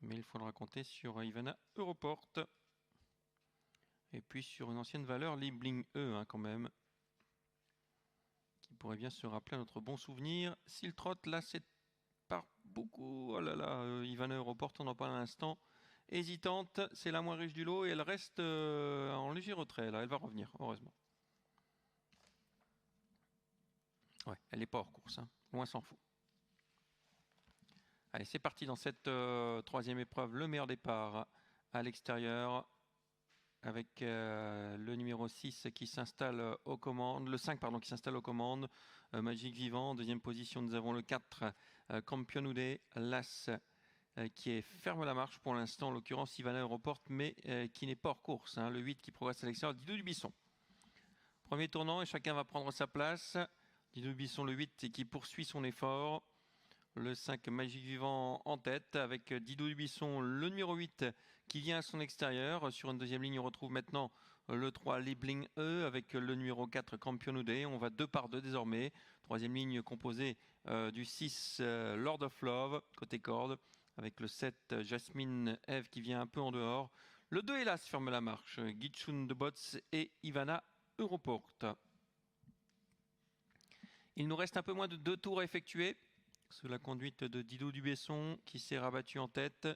Mais il faudra compter sur Ivana Europort. Et puis sur une ancienne valeur, Liebling E hein, quand même. Qui pourrait bien se rappeler à notre bon souvenir. S'il trotte, là c'est par beaucoup. Oh là là, Ivana Europort, on en parle à l'instant. Hésitante, c'est la moins riche du lot et elle reste en léger retrait. Là, elle va revenir, heureusement. Ouais, elle n'est pas hors course, hein. Loin s'en faut. Allez, c'est parti dans cette troisième épreuve. Le meilleur départ à l'extérieur avec le numéro 6 qui s'installe aux commandes, le 5 pardon qui s'installe aux commandes, Magic Vivant. En deuxième position, nous avons le 4 Campionude, l'As qui ferme la marche pour l'instant, en l'occurrence Ivana Europort, mais qui n'est pas hors course, hein. Le 8 qui progresse à l'extérieur, Didou Dubuisson. Premier tournant et chacun va prendre sa place. Didou Dubuisson le 8 et qui poursuit son effort. Le 5 Magic Vivant en tête avec Didou Dubuisson, le numéro 8 qui vient à son extérieur. Sur une deuxième ligne, on retrouve maintenant le 3 Liebling E avec le numéro 4 Campionude. On va 2 par 2 désormais. Troisième ligne composée du 6 Lord of Love côté corde avec le 7 Jasmine Eve qui vient un peu en dehors. Le 2 hélas ferme la marche. Gitchun de Bots et Ivana Europort. Il nous reste un peu moins de 2 tours à effectuer. Sous la conduite de Didou Dubuisson qui s'est rabattu en tête.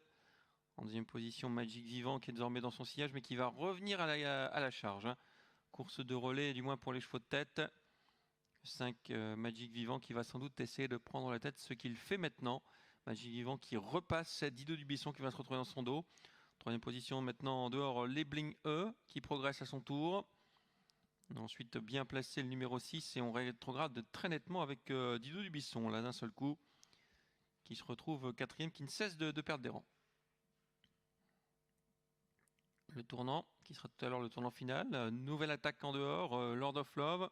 En deuxième position, Magic Vivant qui est désormais dans son sillage mais qui va revenir à la charge. Hein. Course de relais, du moins pour les chevaux de tête. 5 Magic Vivant qui va sans doute essayer de prendre la tête, ce qu'il fait maintenant. Magic Vivant qui repasse Didou Dubuisson qui va se retrouver dans son dos. Troisième position maintenant en dehors, Liebling E qui progresse à son tour. Ensuite, bien placé le numéro 6 et on rétrograde très nettement avec Didou Dubuisson, là d'un seul coup, qui se retrouve quatrième, qui ne cesse de perdre des rangs. Le tournant, qui sera tout à l'heure le tournant final. Nouvelle attaque en dehors, Lord of Love.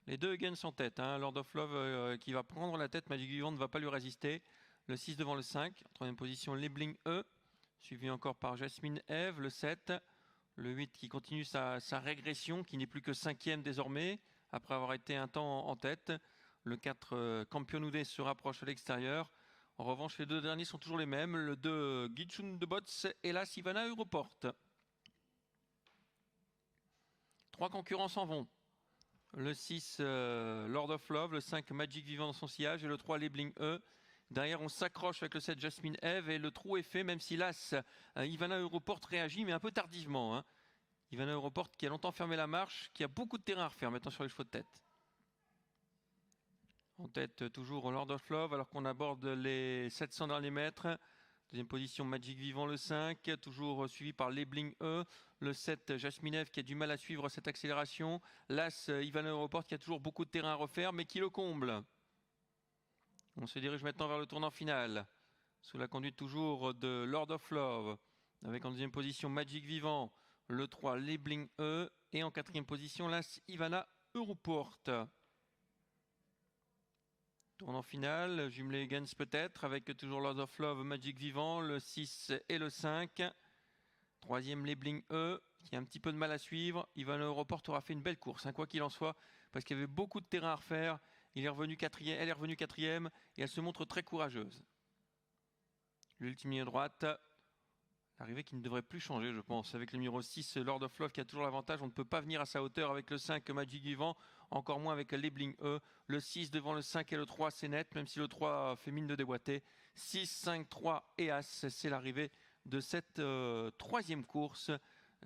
Les deux gagnent en tête. Hein. Lord of Love qui va prendre la tête, Magic Vivant ne va pas lui résister. Le 6 devant le 5. En troisième position, Liebling E, suivi encore par Jasmine Eve, le 7. Le 8 qui continue sa régression, qui n'est plus que 5e désormais, après avoir été un temps en tête. Le 4 Campionude se rapproche à l'extérieur. En revanche, les deux derniers sont toujours les mêmes. Le 2 Gitchun de Bots et la Ivana Europort. 3 concurrents s'en vont. Le 6 Lord of Love, le 5 Magic Vivant dans son sillage et le 3 Liebling E. Derrière, on s'accroche avec le 7 Jasmine Eve et le trou est fait, même si l'As Ivana Europort réagit, mais un peu tardivement. Hein. Ivana Europort qui a longtemps fermé la marche, qui a beaucoup de terrain à refaire maintenant sur les chevaux de tête. En tête, toujours Lord of Love, alors qu'on aborde les 700 derniers mètres. Deuxième position, Magic Vivant, le 5, toujours suivi par Liebling E. Le 7, Jasmine Eve, qui a du mal à suivre cette accélération. L'As Ivana Europort, qui a toujours beaucoup de terrain à refaire, mais qui le comble. On se dirige maintenant vers le tournant final, sous la conduite toujours de Lord of Love, avec en deuxième position Magic Vivant, le 3 Liebling E, et en quatrième position l'As Ivana Europort. Tournant final, jumelé Higgins peut-être, avec toujours Lord of Love, Magic Vivant, le 6 et le 5. Troisième Liebling E, qui a un petit peu de mal à suivre. Ivana Europort aura fait une belle course, hein, quoi qu'il en soit, parce qu'il y avait beaucoup de terrain à refaire. Elle est revenue quatrième et elle se montre très courageuse. L'ultime ligne droite, l'arrivée qui ne devrait plus changer, je pense. Avec le numéro 6, Lord of Love, qui a toujours l'avantage. On ne peut pas venir à sa hauteur avec le 5, Magic Vivant. Encore moins avec Liebling E. Le 6 devant le 5 et le 3, c'est net, même si le 3 fait mine de déboîter. 6, 5, 3 et As, c'est l'arrivée de cette troisième course.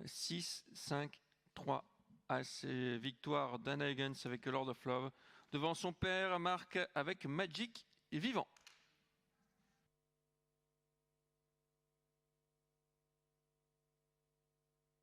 6, 5, 3, As. Victoire d'Anna Higgins avec Lord of Love. Devant son père, Marc, avec Magic Vivant.